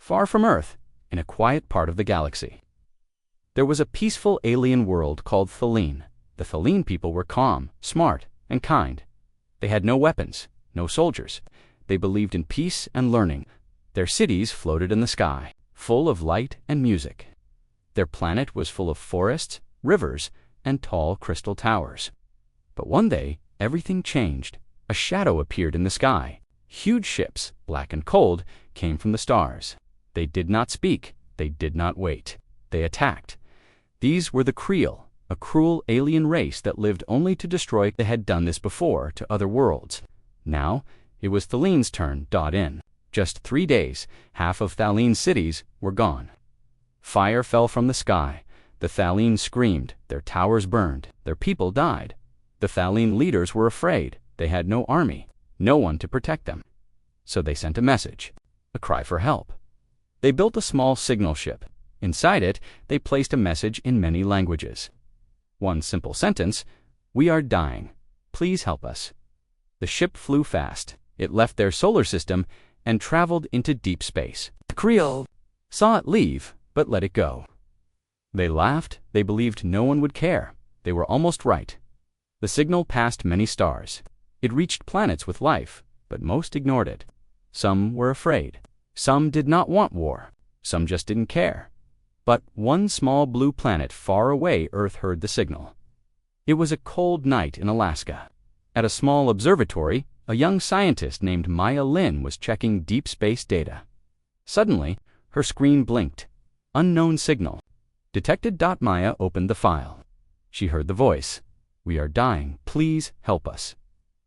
far from Earth, in a quiet part of the galaxy. There was a peaceful alien world called Thaleen. The Thaleen people were calm, smart, and kind. They had no weapons, no soldiers. They believed in peace and learning. Their cities floated in the sky, full of light and music. Their planet was full of forests, rivers, and tall crystal towers. But one day, everything changed. A shadow appeared in the sky. Huge ships, black and cold, came from the stars. They did not speak. They did not wait. They attacked. These were the Creel, a cruel alien race that lived only to destroy. They had done this before to other worlds. Now, it was Thaleen's turn. In just 3 days, half of Thaleen's cities were gone. Fire fell from the sky. The Thaleen screamed. Their towers burned. Their people died. The Thaleen leaders were afraid. They had no army, no one to protect them. So they sent a message, a cry for help. They built a small signal ship. Inside it, they placed a message in many languages. One simple sentence, "We are dying. Please help us." The ship flew fast. It left their solar system and traveled into deep space. The Creel saw it leave, but let it go. They laughed. They believed no one would care. They were almost right. The signal passed many stars. It reached planets with life, but most ignored it. Some were afraid. Some did not want war. Some just didn't care. But one small blue planet far away, Earth heard the signal. It was a cold night in Alaska. At a small observatory, a young scientist named Maya Lin was checking deep space data. Suddenly, her screen blinked. Unknown signal. Detected. Maya opened the file. She heard the voice. "We are dying. Please help us."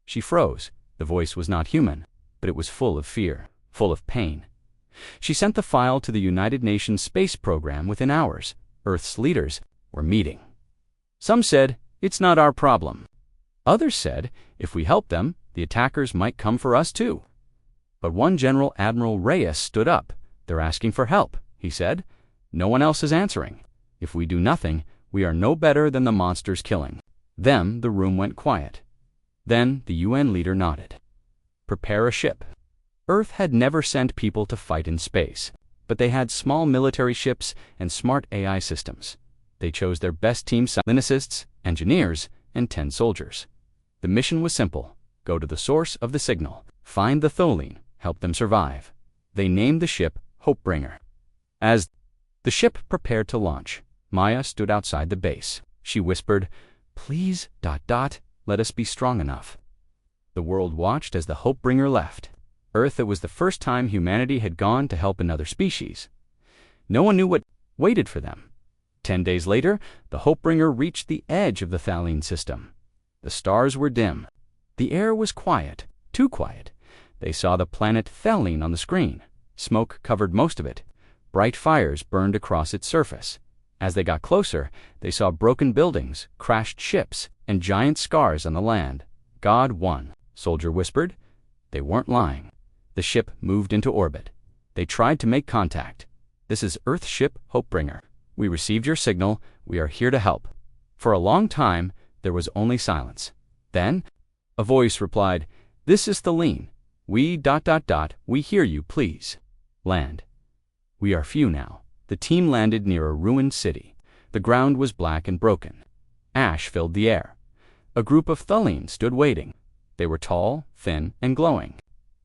She froze. The voice was not human, but it was full of fear, full of pain. She sent the file to the United Nations Space Program within hours. Earth's leaders were meeting. Some said, "It's not our problem." Others said, "If we help them, the attackers might come for us too." But one general, Admiral Reyes, stood up. "They're asking for help," he said. "No one else is answering. If we do nothing, we are no better than the monsters killing." Then the room went quiet. Then the UN leader nodded. "Prepare a ship." Earth had never sent people to fight in space, but they had small military ships and smart AI systems. They chose their best team, scientists, engineers, and 10 soldiers. The mission was simple. Go to the source of the signal. Find the Thaleen. Help them survive. They named the ship Hopebringer. As the ship prepared to launch, Maya stood outside the base. She whispered, "Please, let us be strong enough." The world watched as the Hopebringer left. Earth, it was the first time humanity had gone to help another species. No one knew what waited for them. 10 days later, the Hopebringer reached the edge of the Thaleen system. The stars were dim. The air was quiet, too quiet. They saw the planet Thaleen on the screen. Smoke covered most of it. Bright fires burned across its surface. As they got closer, they saw broken buildings, crashed ships, and giant scars on the land. "God won," soldier whispered. They weren't lying. The ship moved into orbit. They tried to make contact. "This is Earth ship Hopebringer. We received your signal. We are here to help." For a long time, there was only silence. Then, a voice replied, "This is Thaleen. We hear you, please. Land." "We are few now." The team landed near a ruined city. The ground was black and broken. Ash filled the air. A group of Thaleen stood waiting. They were tall, thin, and glowing,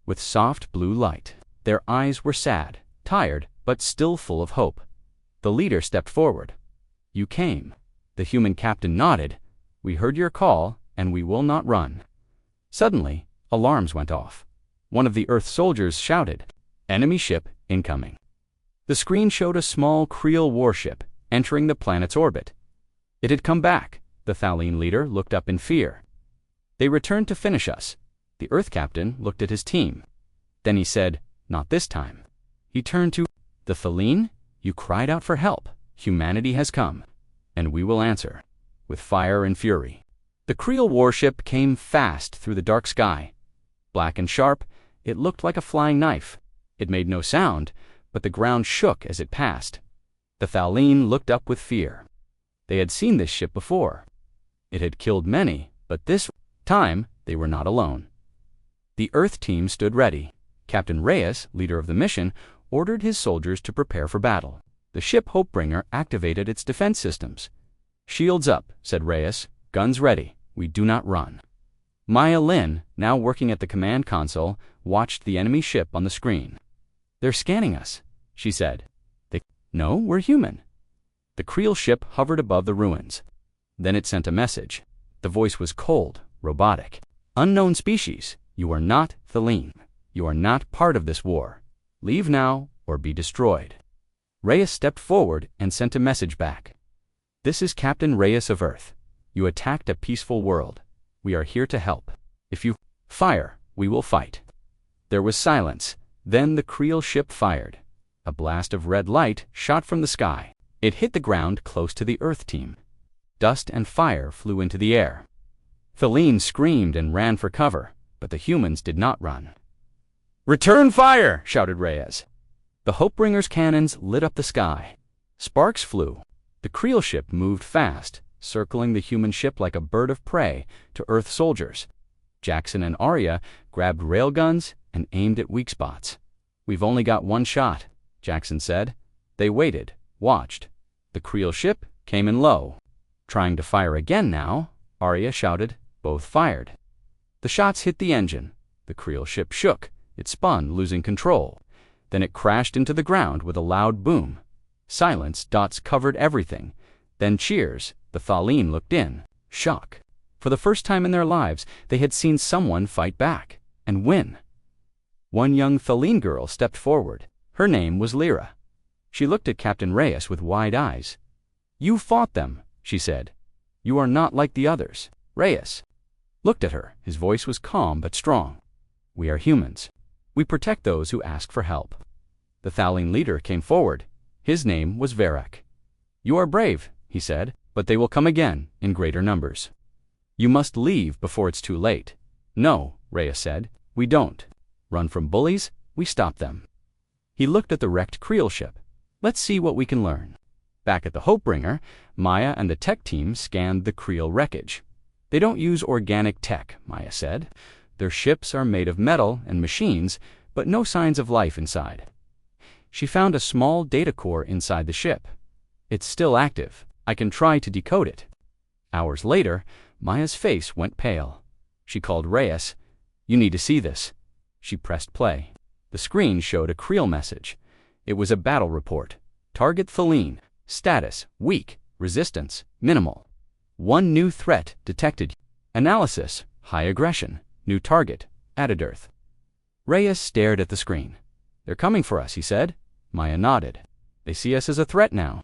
with soft blue light. Their eyes were sad, tired, but still full of hope. The leader stepped forward. "You came." The human captain nodded. "We heard your call, and we will not run." Suddenly, alarms went off. One of the Earth soldiers shouted, "Enemy ship incoming." The screen showed a small Creel warship entering the planet's orbit. It had come back. The Thaleen leader looked up in fear. "They returned to finish us." The Earth captain looked at his team. Then he said, "Not this time." He turned to the Thaleen. "You cried out for help. Humanity has come, and we will answer." With fire and fury, the Creel warship came fast through the dark sky. Black and sharp, it looked like a flying knife. It made no sound, but the ground shook as it passed. The Thaleen looked up with fear. They had seen this ship before. It had killed many, but this time they were not alone. The Earth team stood ready. Captain Reyes, leader of the mission, ordered his soldiers to prepare for battle. The ship Hopebringer activated its defense systems. "Shields up," said Reyes. "Guns ready. We do not run." Maya Lin, now working at the command console, watched the enemy ship on the screen. "They're scanning us," she said. "No, we're human." The Creel ship hovered above the ruins. Then it sent a message. The voice was cold, robotic. "Unknown species, you are not Thaleen. You are not part of this war. Leave now or be destroyed." Reyes stepped forward and sent a message back. "This is Captain Reyes of Earth. You attacked a peaceful world. We are here to help. If you fire, we will fight." There was silence. Then the Creel ship fired. A blast of red light shot from the sky. It hit the ground close to the Earth team. Dust and fire flew into the air. Thaleen screamed and ran for cover, but the humans did not run. "Return fire!" shouted Reyes. The Hopebringer's cannons lit up the sky. Sparks flew. The Creel ship moved fast, circling the human ship like a bird of prey to Earth soldiers. Jackson and Arya grabbed railguns and aimed at weak spots. "We've only got one shot," Jackson said. They waited, watched. The Creel ship came in low. "Trying to fire again now," Arya shouted. Both fired. The shots hit the engine. The Creel ship shook. It spun, losing control. Then it crashed into the ground with a loud boom. Silence dots covered everything. Then cheers. The Thaleen looked in. Shock. For the first time in their lives, they had seen someone fight back and win. One young Thaleen girl stepped forward. Her name was Lyra. She looked at Captain Reyes with wide eyes. "You fought them," she said. "You are not like the others." Reyes looked at her. His voice was calm but strong. "We are humans. We protect those who ask for help." The Thaleen leader came forward. His name was Varek. "You are brave," he said, "but they will come again in greater numbers. You must leave before it's too late." "No," Reyes said, "we don't. Run from bullies, we stop them." He looked at the wrecked Creel ship. "Let's see what we can learn." Back at the Hopebringer, Maya and the tech team scanned the Creel wreckage. "They don't use organic tech," Maya said. "Their ships are made of metal and machines, but no signs of life inside." She found a small data core inside the ship. "It's still active. I can try to decode it." Hours later, Maya's face went pale. She called Reyes. "You need to see this." She pressed play. The screen showed a Creel message. It was a battle report. "Target Thaleen. Status, weak. Resistance, minimal. One new threat detected. Analysis, high aggression. New target, added Earth." Reyes stared at the screen. "They're coming for us," he said. Maya nodded. "They see us as a threat now."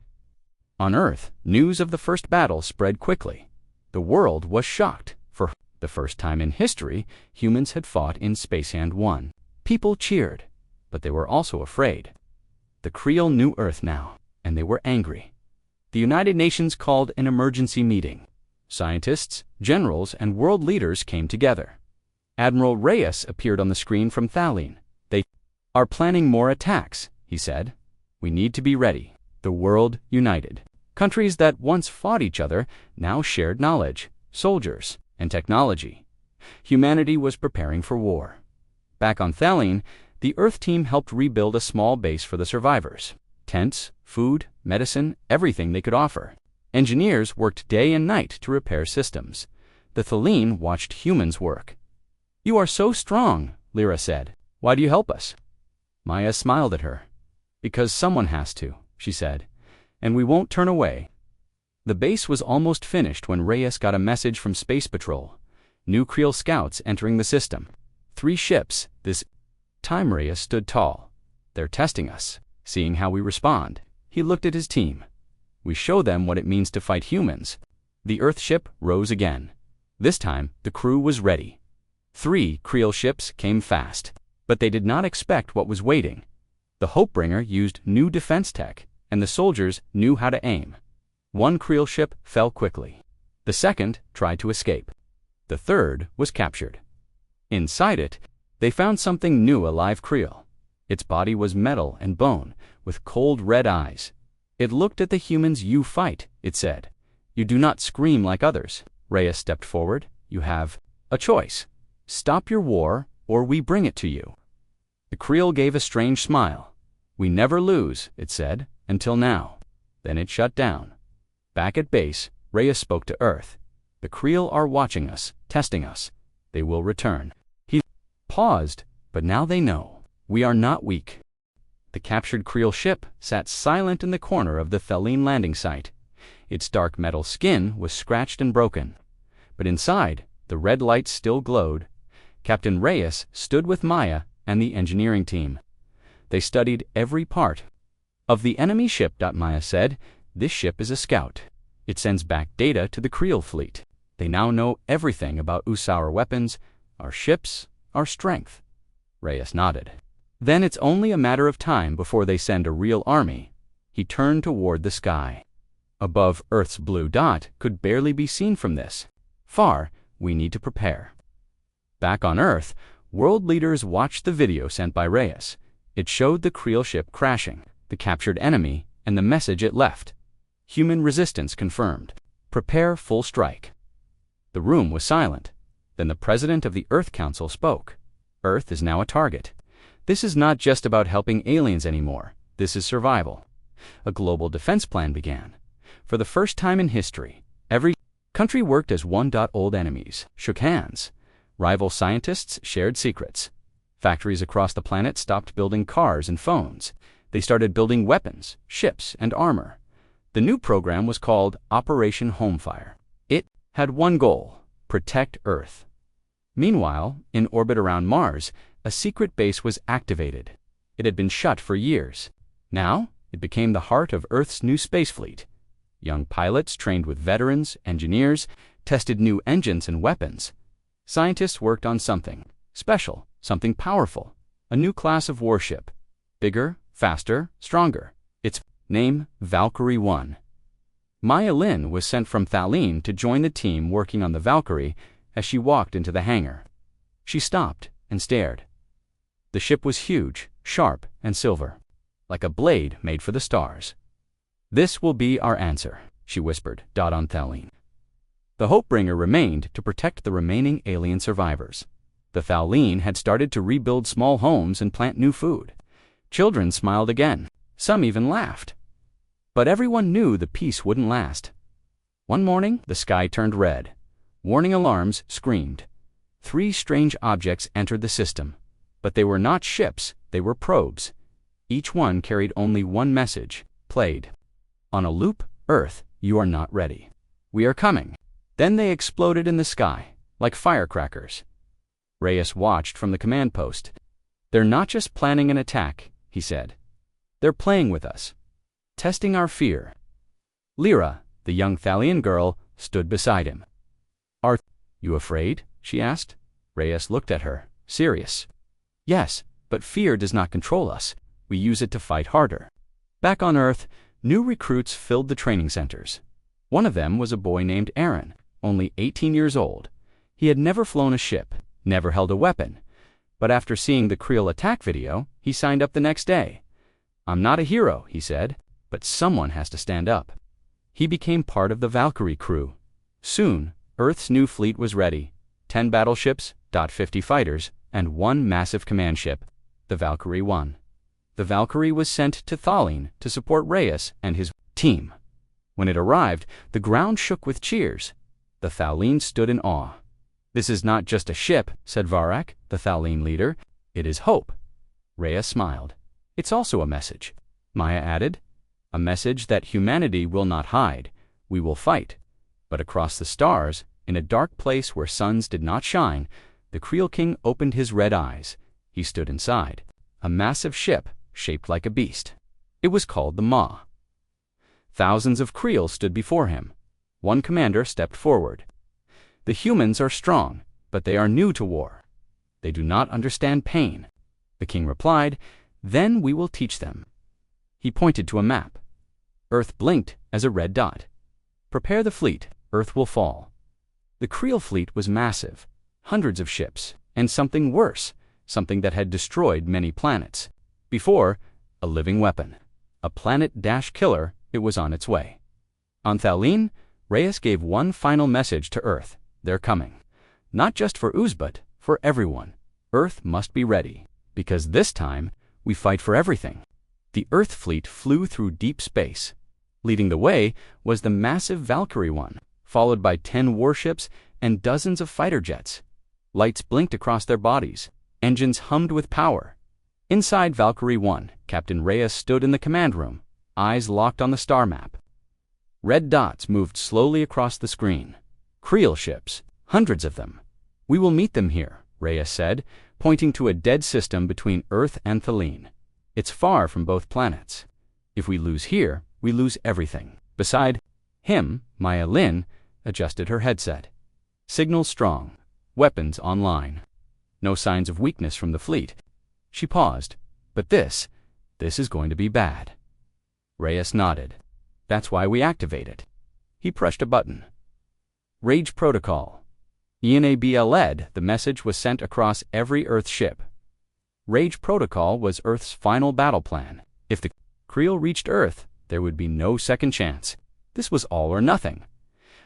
On Earth, news of the first battle spread quickly. The world was shocked. For the first time in history, humans had fought in Space Hand 1. People cheered, but they were also afraid. The Creel knew Earth now, and they were angry. The United Nations called an emergency meeting. Scientists, generals, and world leaders came together. Admiral Reyes appeared on the screen from Thaleen. "They are planning more attacks," he said. "We need to be ready." The world united. Countries that once fought each other now shared knowledge, soldiers, and technology. Humanity was preparing for war. Back on Thaleen, the Earth team helped rebuild a small base for the survivors. Tents, food, medicine, everything they could offer. Engineers worked day and night to repair systems. The Thaleen watched humans work. "You are so strong," Lyra said. "Why do you help us?" Maya smiled at her. "Because someone has to," she said, "and we won't turn away." The base was almost finished when Reyes got a message from Space Patrol. New Creel scouts entering the system. 3 ships. This time Reyes stood tall. "They're testing us, seeing how we respond." He looked at his team. "We show them what it means to fight humans." The Earth ship rose again. This time, the crew was ready. 3 Creel ships came fast, but they did not expect what was waiting. The Hopebringer used new defense tech, and the soldiers knew how to aim. 1 Creel ship fell quickly. The second tried to escape. The third was captured. Inside it, they found something new, a live Creel. Its body was metal and bone, with cold red eyes. "It looked at the humans you fight," it said. "You do not scream like others." Reyes stepped forward. "You have a choice. Stop your war, or we bring it to you." The Creel gave a strange smile. "We never lose," it said, "until now." Then it shut down. Back at base, Reyes spoke to Earth. "The Creel are watching us, testing us. They will return." He paused, "But now they know. We are not weak." The captured Creel ship sat silent in the corner of the Thaleen landing site. Its dark metal skin was scratched and broken. But inside, the red lights still glowed. Captain Reyes stood with Maya and the engineering team. They studied every part of the enemy ship. Maya said, "This ship is a scout. It sends back data to the Creel fleet. They now know everything about our weapons, our ships, our strength." Reyes nodded. "Then it's only a matter of time before they send a real army." He turned toward the sky. Above, Earth's blue dot could barely be seen from this far. "We need to prepare." Back on Earth, world leaders watched the video sent by Reyes. It showed the Creel ship crashing, the captured enemy, and the message it left. "Human resistance confirmed. Prepare full strike." The room was silent. Then the president of the Earth Council spoke. "Earth is now a target. This is not just about helping aliens anymore. This is survival." A global defense plan began. For the first time in history, every country worked as one. Old enemies shook hands. Rival scientists shared secrets. Factories across the planet stopped building cars and phones. They started building weapons, ships, and armor. The new program was called Operation Homefire. It had one goal: protect Earth. Meanwhile, in orbit around Mars, a secret base was activated. It had been shut for years. Now, it became the heart of Earth's new space fleet. Young pilots trained with veterans, engineers, tested new engines and weapons. Scientists worked on something special, something powerful, a new class of warship. Bigger, faster, stronger. Its name, Valkyrie 1. Maya Lin was sent from Thaleen to join the team working on the Valkyrie as she walked into the hangar. She stopped and stared. The ship was huge, sharp, and silver, like a blade made for the stars. "This will be our answer," she whispered, on Thaleen. The Hopebringer remained to protect the remaining alien survivors. The Thaleen had started to rebuild small homes and plant new food. Children smiled again. Some even laughed. But everyone knew the peace wouldn't last. One morning, the sky turned red. Warning alarms screamed. 3 strange objects entered the system. But they were not ships, they were probes. Each one carried only one message, played on a loop: "Earth, you are not ready. We are coming." Then they exploded in the sky, like firecrackers. Reyes watched from the command post. "They're not just planning an attack," he said. "They're playing with us, testing our fear." Lyra, the young Thalian girl, stood beside him. "Are you afraid?" she asked. Reyes looked at her, serious. "Yes, but fear does not control us. We use it to fight harder." Back on Earth, new recruits filled the training centers. One of them was a boy named Aaron, only 18 years old. He had never flown a ship, never held a weapon. But after seeing the Creel attack video, he signed up the next day. "I'm not a hero," he said, "but someone has to stand up." He became part of the Valkyrie crew. Soon, Earth's new fleet was ready. 10 battleships, 50 fighters, and 1 massive command ship, the Valkyrie 1. The Valkyrie was sent to Thaleen to support Reyes and his team. When it arrived, the ground shook with cheers. The Thaleen stood in awe. "This is not just a ship," said Varak, the Thaleen leader. "It is hope." Reyes smiled. "It's also a message," Maya added. "A message that humanity will not hide. We will fight." But across the stars, in a dark place where suns did not shine, the Creel king opened his red eyes. He stood inside. A massive ship, shaped like a beast. It was called the Maw. Thousands of Creel stood before him. One commander stepped forward. "The humans are strong, but they are new to war. They do not understand pain." The king replied, "Then we will teach them." He pointed to a map. Earth blinked as a red dot. "Prepare the fleet. Earth will fall." The Creel fleet was massive, hundreds of ships, and something worse, something that had destroyed many planets. Before, a living weapon. A planet-killer, it was on its way. On Thaleen, Reyes gave one final message to Earth. They're coming. Not just for Uzbut, for everyone. Earth must be ready, because this time, we fight for everything. The Earth fleet flew through deep space. Leading the way was the massive Valkyrie 1, followed by 10 warships and dozens of fighter jets. Lights blinked across their bodies. Engines hummed with power. Inside Valkyrie 1, Captain Reyes stood in the command room, eyes locked on the star map. Red dots moved slowly across the screen. Creel ships, hundreds of them. "We will meet them here," Reyes said, pointing to a dead system between Earth and Thelene. "It's far from both planets. If we lose here, we lose everything." Beside him, Maya Lin adjusted her headset. Signal strong. Weapons online. No signs of weakness from the fleet. She paused. "But this is going to be bad." Reyes nodded. "That's why we activate it." He pushed a button. Rage Protocol. ENABLED, the message was sent across every Earth ship. Rage Protocol was Earth's final battle plan. If the Creel reached Earth, there would be no second chance. This was all or nothing.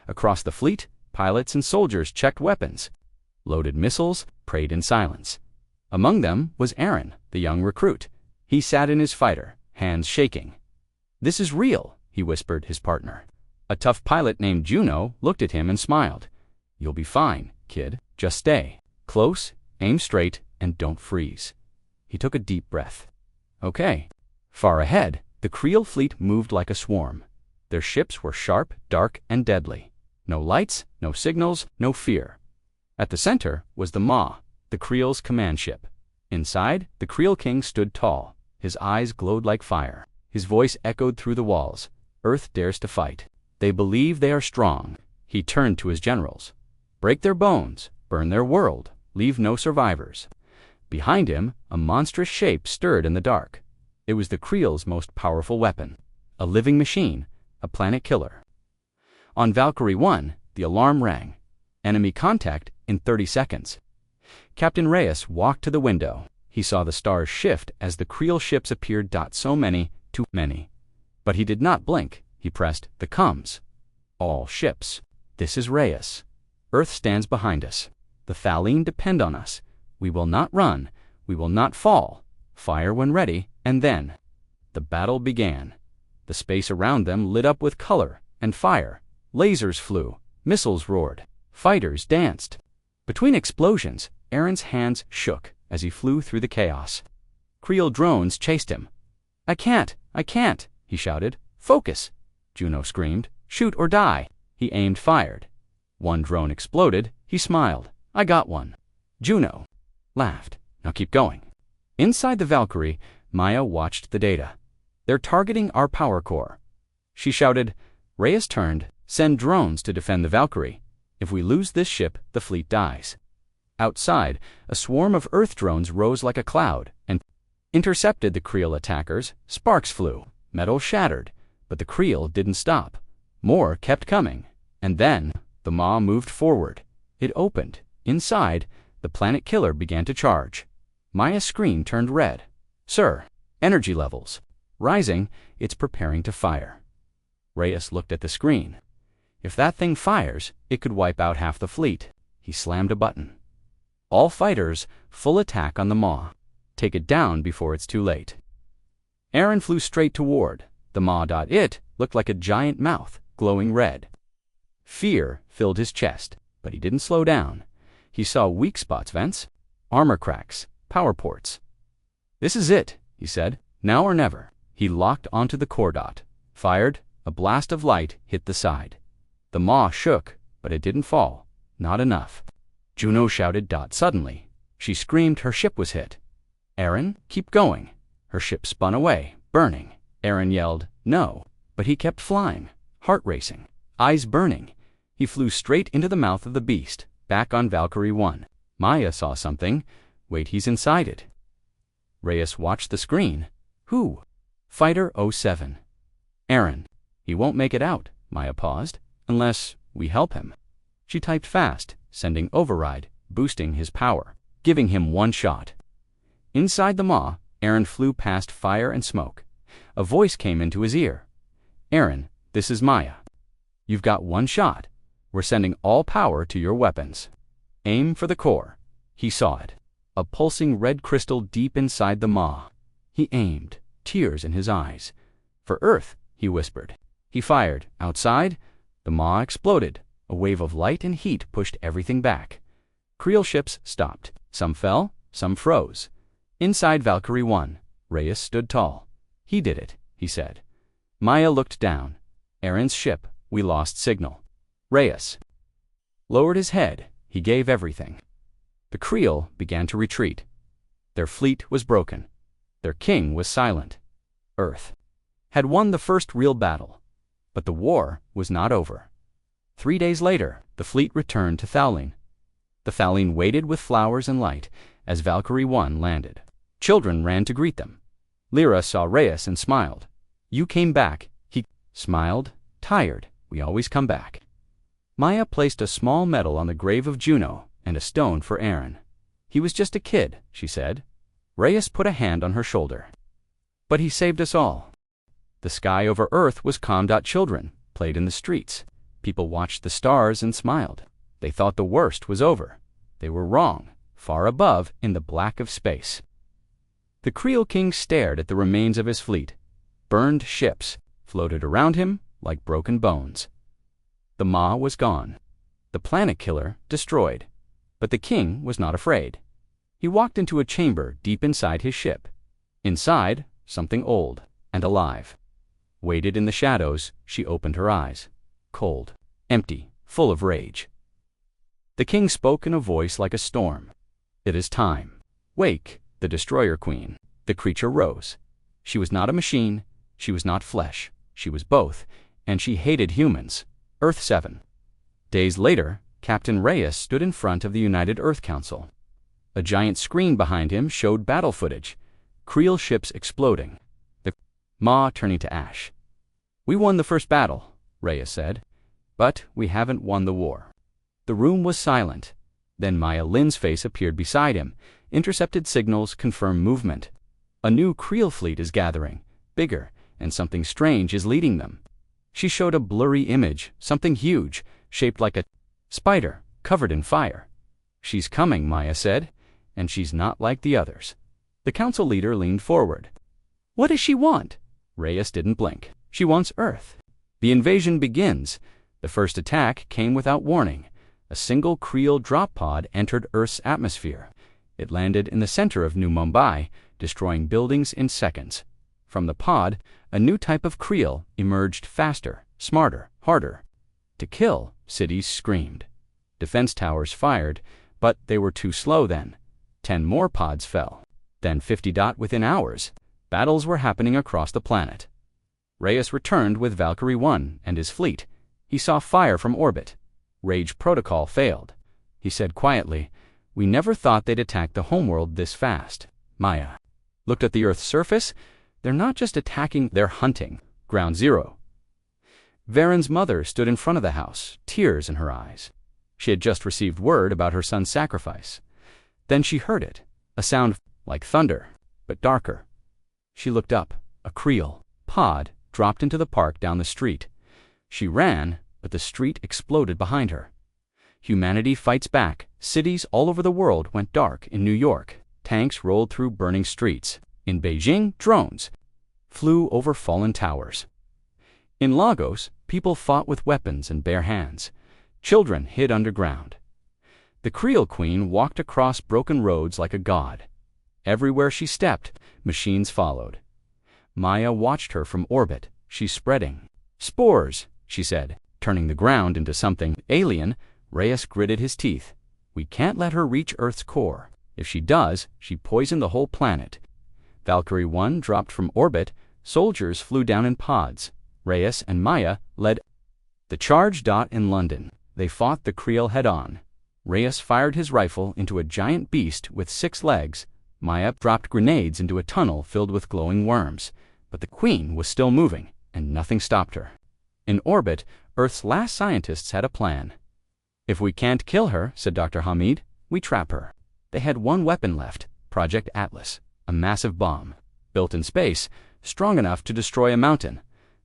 Across the fleet, pilots and soldiers checked weapons. Loaded missiles prayed in silence. Among them was Aaron, the young recruit. He sat in his fighter, hands shaking. "This is real," he whispered his partner. A tough pilot named Juno looked at him and smiled. "You'll be fine, kid. Just stay close, aim straight, and don't freeze." He took a deep breath. "Okay." Far ahead, the Creel fleet moved like a swarm. Their ships were sharp, dark, and deadly. No lights, no signals, no fear. At the center was the Maw, the Creel's command ship. Inside, the Creel king stood tall. His eyes glowed like fire. His voice echoed through the walls. "Earth dares to fight. They believe they are strong." He turned to his generals. "Break their bones, burn their world, leave no survivors." Behind him, a monstrous shape stirred in the dark. It was the Creel's most powerful weapon. A living machine, a planet killer. On Valkyrie 1, the alarm rang. Enemy contact in 30 seconds. Captain Reyes walked to the window. He saw the stars shift as the Creel ships appeared. So many, too many. But he did not blink. He pressed the comms. "All ships. This is Reyes. Earth stands behind us. The Thelene depend on us. We will not run. We will not fall. Fire when ready." And then the battle began. The space around them lit up with color and fire. Lasers flew. Missiles roared. Fighters danced. Between explosions, Aaron's hands shook as he flew through the chaos. Creel drones chased him. I can't, he shouted. "Focus!" Juno screamed. "Shoot or die!" He aimed, fired. One drone exploded. He smiled. "I got one." Juno laughed. "Now keep going." Inside the Valkyrie, Maya watched the data. "They're targeting our power core." She shouted. Reyes turned. "Send drones to defend the Valkyrie. If we lose this ship, the fleet dies." Outside, a swarm of Earth drones rose like a cloud and intercepted the Creel attackers. Sparks flew. Metal shattered. But the Creel didn't stop. More kept coming. And then, the Maw moved forward. It opened. Inside, the planet killer began to charge. Maya's screen turned red. "Sir, energy levels. Rising, it's preparing to fire." Reyes looked at the screen. "If that thing fires, it could wipe out half the fleet." He slammed a button. "All fighters, full attack on the Maw. Take it down before it's too late." Aaron flew straight toward the Maw. It looked like a giant mouth, glowing red. Fear filled his chest, but he didn't slow down. He saw weak spots, vents, armor cracks, power ports. "This is it," he said. "Now or never." He locked onto the core dot. Fired. A blast of light hit the side. The Maw shook, but it didn't fall. Not enough. Juno shouted. Suddenly, she screamed her ship was hit. "Aaron, keep going." Her ship spun away, burning. Aaron yelled, "No," but he kept flying, heart racing, eyes burning. He flew straight into the mouth of the beast, back on Valkyrie 1. Maya saw something. Wait, he's inside it. Reyes watched the screen. Who? Fighter 07. Aaron. He won't make it out, Maya paused, unless we help him. She typed fast, sending override, boosting his power, giving him one shot. Inside the Maw, Aaron flew past fire and smoke. A voice came into his ear. "Aaron, this is Maya. You've got one shot. We're sending all power to your weapons. Aim for the core." He saw it. A pulsing red crystal deep inside the Maw. He aimed. tears in his eyes. "For Earth," he whispered. He fired. Outside, the maw exploded. A wave of light and heat pushed everything back. Creel ships stopped. Some fell, some froze. Inside Valkyrie 1, Reyes stood tall. "He did it," he said. Maya looked down. "Aaron's ship, we lost signal." Reyes lowered his head. He gave everything. The Creel began to retreat. Their fleet was broken. Their king was silent. Earth had won the first real battle. But the war was not over. 3 days later, the fleet returned to Thalene. The Thalene waited with flowers and light as Valkyrie 1 landed. Children ran to greet them. Lyra saw Reyes and smiled. "You came back." He smiled, tired. "We always come back." Maya placed a small medal on the grave of Juno and a stone for Aaron. "He was just a kid," she said. Reyes put a hand on her shoulder. "But he saved us all." The sky over Earth was calm. Children played in the streets. People watched the stars and smiled. They thought the worst was over. They were wrong, far above in the black of space. The Creel king stared at the remains of his fleet. Burned ships floated around him like broken bones. The maw was gone. The planet killer destroyed. But the king was not afraid. He walked into a chamber deep inside his ship. Inside, something old and alive waited in the shadows. She opened her eyes. Cold, empty, full of rage. The king spoke in a voice like a storm. "It is time. Wake, the destroyer queen." The creature rose. She was not a machine. She was not flesh. She was both, and she hated humans. Earth 7. Days later, Captain Reyes stood in front of the United Earth Council. A giant screen behind him showed battle footage. Creel ships exploding. The maw turning to ash. "We won the first battle," Reyes said, "but we haven't won the war." The room was silent. Then Maya Lin's face appeared beside him. Intercepted signals confirm movement. "A new Creel fleet is gathering, bigger, and something strange is leading them." She showed a blurry image, something huge, shaped like a spider, covered in fire. "She's coming," Maya said, "and she's not like the others." The council leader leaned forward. "What does she want?" Reyes didn't blink. "She wants Earth." The invasion begins. The first attack came without warning. A single Creel drop pod entered Earth's atmosphere. It landed in the center of New Mumbai, destroying buildings in seconds. From the pod, a new type of Creel emerged faster, smarter, harder. To kill, cities screamed. Defense towers fired, but they were too slow then. 10 more pods fell. Then 50. Within hours, battles were happening across the planet. Reyes returned with Valkyrie 1 and his fleet. He saw fire from orbit. Rage protocol failed. He said quietly, "We never thought they'd attack the homeworld this fast." Maya looked at the Earth's surface. "They're not just attacking, they're hunting." Ground Zero. Varen's mother stood in front of the house, tears in her eyes. She had just received word about her son's sacrifice. Then she heard it, a sound like thunder, but darker. She looked up. A Creel pod dropped into the park down the street. She ran, but the street exploded behind her. Humanity fights back. Cities all over the world went dark. In New York, tanks rolled through burning streets. In Beijing, drones flew over fallen towers. In Lagos, people fought with weapons and bare hands. Children hid underground. The Creel queen walked across broken roads like a god. Everywhere she stepped, machines followed. Maya watched her from orbit. "She's spreading spores," she said, turning the ground into something alien. Reyes gritted his teeth. "We can't let her reach Earth's core. If she does, she poisoned the whole planet." Valkyrie 1 dropped from orbit. Soldiers flew down in pods. Reyes and Maya led the charge. In London, they fought the Creel head-on. Reyes fired his rifle into a giant beast with 6 legs. Maya dropped grenades into a tunnel filled with glowing worms. But the queen was still moving, and nothing stopped her. In orbit, Earth's last scientists had a plan. "If we can't kill her," said Dr. Hamid, "we trap her." They had one weapon left, Project Atlas, a massive bomb, built in space, strong enough to destroy a mountain.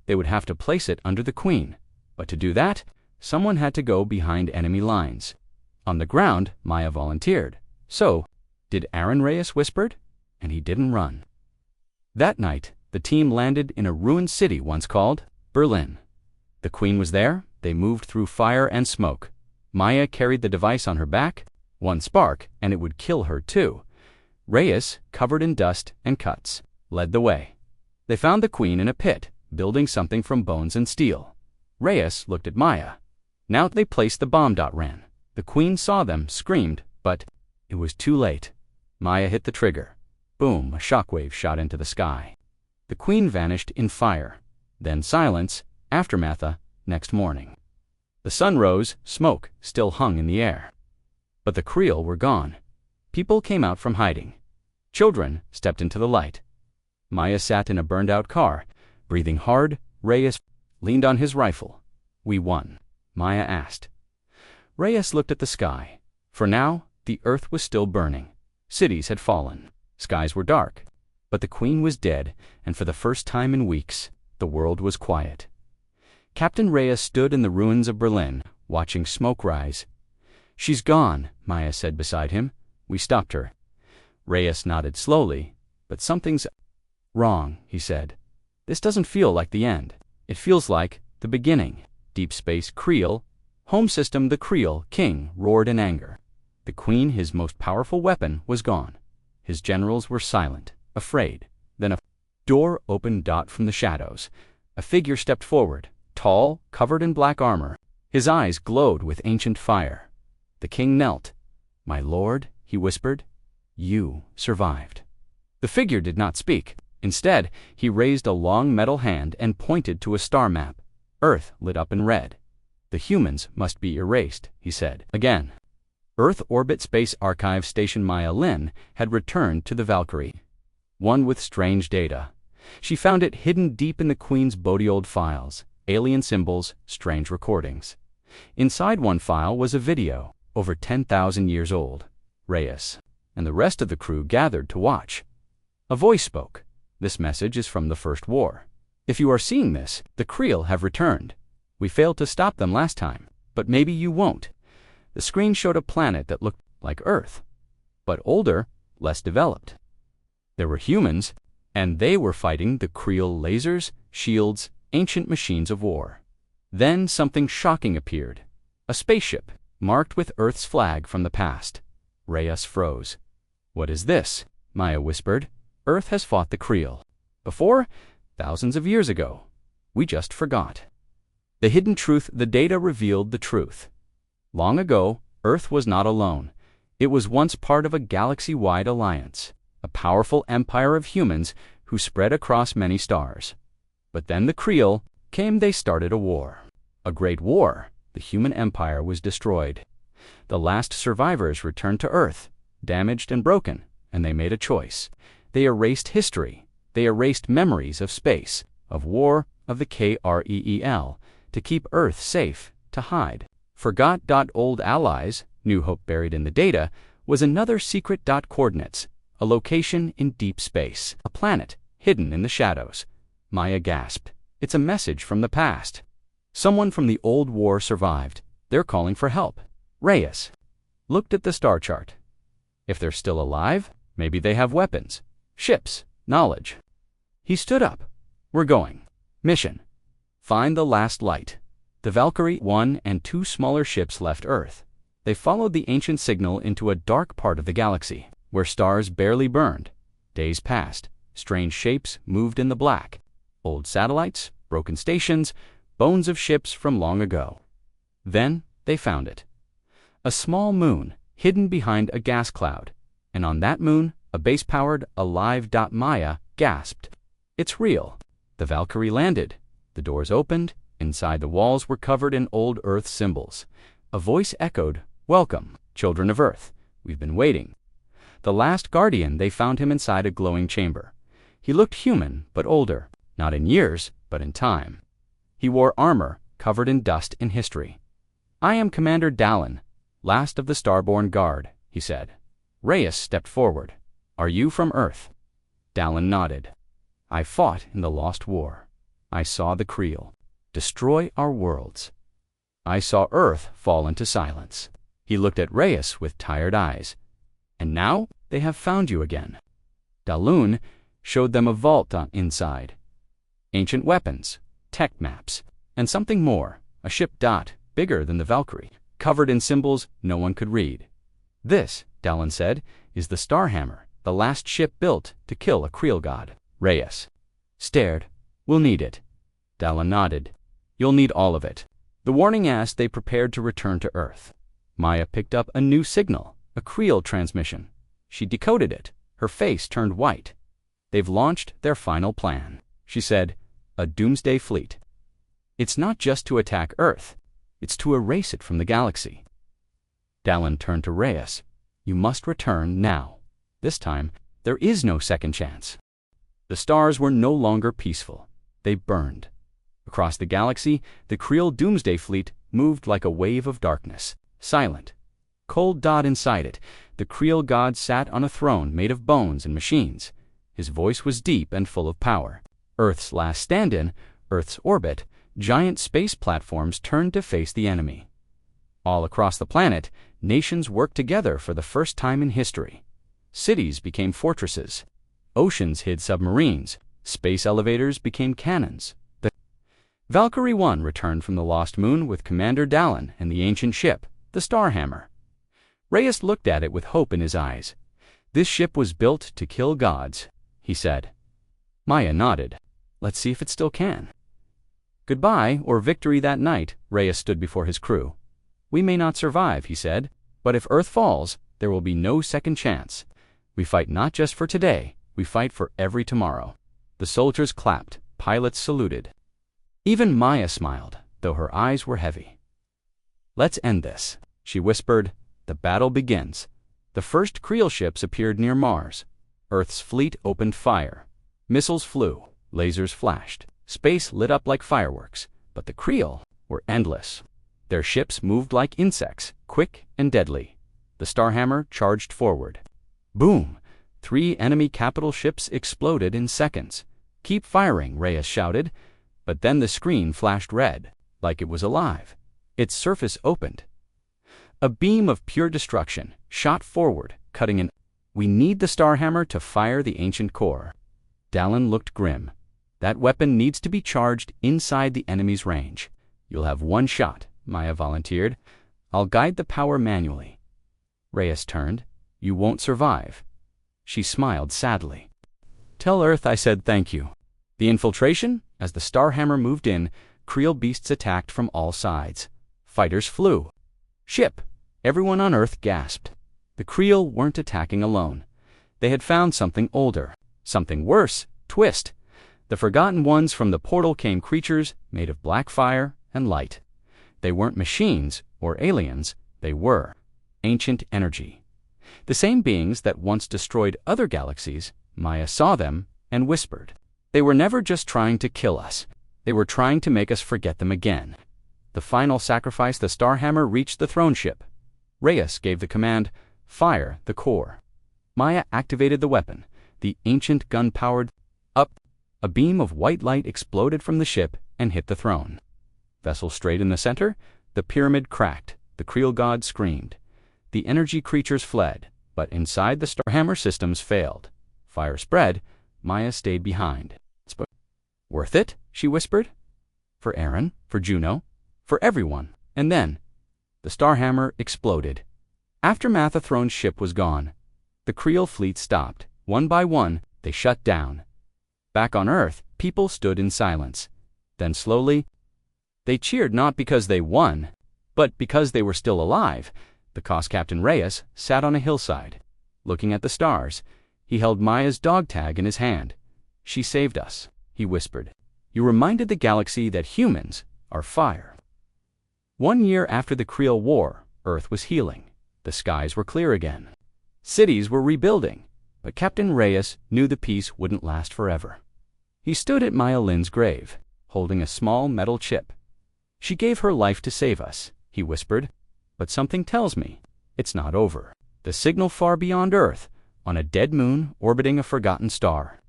They would have to place it under the queen. But to do that, someone had to go behind enemy lines. On the ground, Maya volunteered. "So, did Aaron," Reyes whispered, and he didn't run. That night, The team landed in a ruined city once called Berlin. The Queen was there. They moved through fire and smoke. Maya carried the device on her back. One spark, and it would kill her too. Reyes, covered in dust and cuts, led the way. They found the Queen in a pit, building something from bones and steel. Reyes looked at Maya. Now they placed the bomb. Ran. The Queen saw them, screamed, but it was too late. Maya hit the trigger. Boom, a shockwave shot into the sky. The Queen vanished in fire. Then silence, aftermath. Next morning. The sun rose, smoke still hung in the air. But the Creel were gone. People came out from hiding. Children stepped into the light. Maya sat in a burned-out car, breathing hard. Reyes leaned on his rifle. We won, Maya asked. Reyes looked at the sky. For now, the earth was still burning. Cities had fallen. Skies were dark. But the Queen was dead, and for the first time in weeks, the world was quiet. Captain Reyes stood in the ruins of Berlin, watching smoke rise. She's gone, Maya said beside him. We stopped her. Reyes nodded slowly. But something's wrong, he said. This doesn't feel like the end. It feels like the beginning. Deep space Creel. Home system the Creel king roared in anger. The Queen, his most powerful weapon, was gone. His generals were silent, afraid. Then a door opened. From the shadows. A figure stepped forward, tall, covered in black armor. His eyes glowed with ancient fire. The king knelt. My lord, he whispered, you survived. The figure did not speak. Instead, he raised a long metal hand and pointed to a star map. Earth lit up in red. The humans must be erased, he said. Again. Earth Orbit Space Archive Station Maya Lin had returned to the Valkyrie. One with strange data. She found it hidden deep in the Queen's Bodhi-old files. Alien symbols, strange recordings. Inside one file was a video, over 10,000 years old. Reyes and the rest of the crew gathered to watch. A voice spoke. This message is from the First War. If you are seeing this, the Creel have returned. We failed to stop them last time, but maybe you won't. The screen showed a planet that looked like Earth, but older, less developed. There were humans, and they were fighting the Creel lasers, shields, ancient machines of war. Then something shocking appeared. A spaceship, marked with Earth's flag from the past. Reyes froze. What is this? Maya whispered. Earth has fought the Creel. Before, thousands of years ago. We just forgot. The hidden truth, the data revealed the truth. Long ago, Earth was not alone. It was once part of a galaxy-wide alliance, a powerful empire of humans who spread across many stars. But then the Creel came. They started a war. A great war. The human empire was destroyed. The last survivors returned to Earth, damaged and broken, and they made a choice. They erased history. They erased memories of space, of war, of the Kreel, to keep Earth safe, to hide. Forgot. Old allies, new hope buried in the data, was another secret. Coordinates, a location in deep space, a planet hidden in the shadows. Maya gasped. It's a message from the past. Someone from the old war survived. They're calling for help. Reyes looked at the star chart. If they're still alive, maybe they have weapons, ships, knowledge. He stood up. We're going. Mission. Find the last light. The Valkyrie 1 and 2 smaller ships left Earth. They followed the ancient signal into a dark part of the galaxy, where stars barely burned. Days passed. Strange shapes moved in the black. Old satellites, broken stations, bones of ships from long ago. Then they found it. A small moon, hidden behind a gas cloud. And on that moon, a base-powered, alive. Maya gasped. It's real. The Valkyrie landed. The doors opened. Inside the walls were covered in old Earth symbols. A voice echoed, Welcome, children of Earth. We've been waiting. The last guardian, they found him inside a glowing chamber. He looked human, but older. Not in years, but in time. He wore armor, covered in dust and history. I am Commander Dallin, last of the Starbound Guard, he said. Reyes stepped forward. Are you from Earth? Dallin nodded. I fought in the Lost War. I saw the Creel destroy our worlds. I saw Earth fall into silence. He looked at Reyes with tired eyes. And now they have found you again. Dallin showed them a vault inside. Ancient weapons, tech maps, and something more, a ship bigger than the Valkyrie, covered in symbols no one could read. "This," Dallin said, "is the Starhammer, the last ship built to kill a Creel god." Reyes stared. "We'll need it." Dallin nodded. "You'll need all of it." The warning as they prepared to return to Earth. Maya picked up a new signal, a Creel transmission. She decoded it. Her face turned white. "They've launched their final plan," she said. "A doomsday fleet. It's not just to attack Earth. It's to erase it from the galaxy." Dallin turned to Reyes. "You must return now. This time, there is no second chance." The stars were no longer peaceful. They burned. Across the galaxy, the Creel doomsday fleet moved like a wave of darkness, silent. Cold inside it, the Creel god sat on a throne made of bones and machines. His voice was deep and full of power. Earth's last stand-in, Earth's orbit, giant space platforms turned to face the enemy. All across the planet, nations worked together for the first time in history. Cities became fortresses. Oceans hid submarines. Space elevators became cannons. The Valkyrie 1 returned from the Lost Moon with Commander Dallin and the ancient ship, the Starhammer. Reyes looked at it with hope in his eyes. "This ship was built to kill gods," he said. Maya nodded. "Let's see if it still can." Goodbye or victory that night, Reyes stood before his crew. "We may not survive," he said, "but if Earth falls, there will be no second chance. We fight not just for today, we fight for every tomorrow." The soldiers clapped, pilots saluted. Even Maya smiled, though her eyes were heavy. "Let's end this," she whispered. "The battle begins." The first Creel ships appeared near Mars. Earth's fleet opened fire. Missiles flew, lasers flashed, space lit up like fireworks, but the Creel were endless. Their ships moved like insects, quick and deadly. The Starhammer charged forward. Boom! 3 enemy capital ships exploded in seconds. "Keep firing," Reyes shouted. But then the screen flashed red, like it was alive. Its surface opened. A beam of pure destruction shot forward, cutting an. "We need the Starhammer to fire the ancient core." Dallin looked grim. "That weapon needs to be charged inside the enemy's range." "You'll have one shot," Maya volunteered. "I'll guide the power manually." Reyes turned. "You won't survive." She smiled sadly. "Tell Earth I said thank you." The infiltration? As the Starhammer moved in, Creel beasts attacked from all sides. Fighters flew. "Ship!" Everyone on Earth gasped. The Creel weren't attacking alone. They had found something older, something worse, Twist. The Forgotten Ones from the portal came creatures made of black fire and light. They weren't machines or aliens, they were ancient energy. The same beings that once destroyed other galaxies. Maya saw them and whispered. They were never just trying to kill us. They were trying to make us forget them again. The final sacrifice, the Starhammer reached the throne ship. Reyes gave the command, "Fire the core." Maya activated the weapon, the ancient gun-powered. Up, a beam of white light exploded from the ship and hit the throne. Vessel straight in the center, the pyramid cracked. The Creel god screamed. The energy creatures fled, but inside the Starhammer systems failed. Fire spread. Maya stayed behind. "Worth it?" she whispered. "For Aaron, for Juno, for everyone." And then the Starhammer exploded. Aftermath. A throne ship was gone. The Creel fleet stopped. One by one, they shut down. Back on Earth, people stood in silence. Then slowly, they cheered not because they won, but because they were still alive. The Cos Captain Reyes sat on a hillside, looking at the stars. He held Maya's dog tag in his hand. "She saved us," he whispered. "You reminded the galaxy that humans are fire." 1 year after the Creel War, Earth was healing. The skies were clear again. Cities were rebuilding, but Captain Reyes knew the peace wouldn't last forever. He stood at Maya Lin's grave, holding a small metal chip. "She gave her life to save us," he whispered. "But something tells me it's not over." The signal far beyond Earth, on a dead moon orbiting a forgotten star.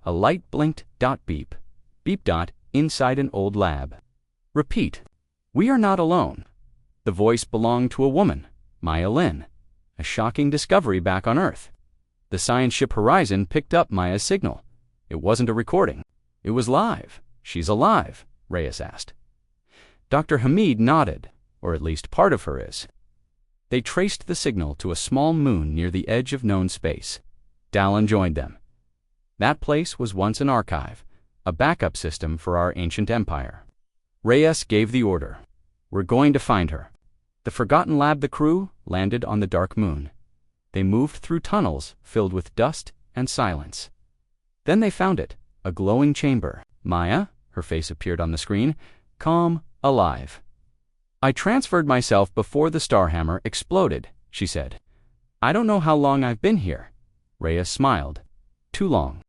A light blinked, beep, beep inside an old lab. "Repeat, we are not alone." The voice belonged to a woman, Maya Lin. A shocking discovery back on Earth. The science ship Horizon picked up Maya's signal. It wasn't a recording. It was live. She's alive, Reyes asked. Dr. Hamid nodded, or at least part of her is. They traced the signal to a small moon near the edge of known space. Dallin joined them. That place was once an archive, a backup system for our ancient empire. Reyes gave the order. We're going to find her. The Forgotten Lab the crew landed on the dark moon. They moved through tunnels filled with dust and silence. Then they found it, a glowing chamber. Maya, her face appeared on the screen, calm, alive. I transferred myself before the Starhammer exploded, she said. I don't know how long I've been here. Reyes smiled. Too long.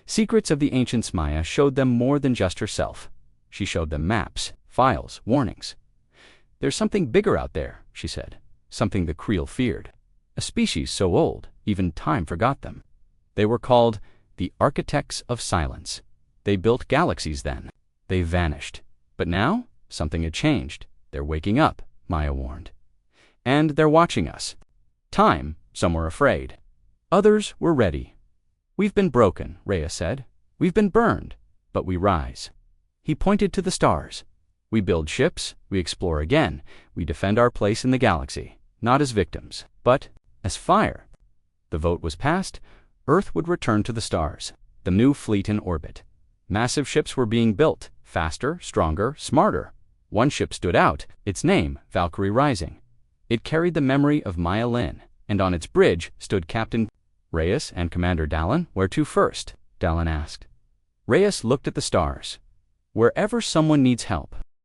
Secrets of the Ancients Maya showed them more than just herself. She showed them maps, files, warnings. There's something bigger out there, she said. Something the Creel feared. A species so old, even time forgot them. They were called the Architects of Silence. They built galaxies then. They vanished. But now, something had changed. They're waking up, Maya warned. And they're watching us. Time, some were afraid. Others were ready. We've been broken, Reyes said. We've been burned, but we rise. He pointed to the stars. We build ships, we explore again, we defend our place in the galaxy, not as victims, but as fire. The vote was passed. Earth would return to the stars, the new fleet in orbit. Massive ships were being built, faster, stronger, smarter. One ship stood out, its name, Valkyrie Rising. It carried the memory of Maya Lin, and on its bridge stood Captain Reyes and Commander Dallin. Where to first? Dallin asked. Reyes looked at the stars. Wherever someone needs help,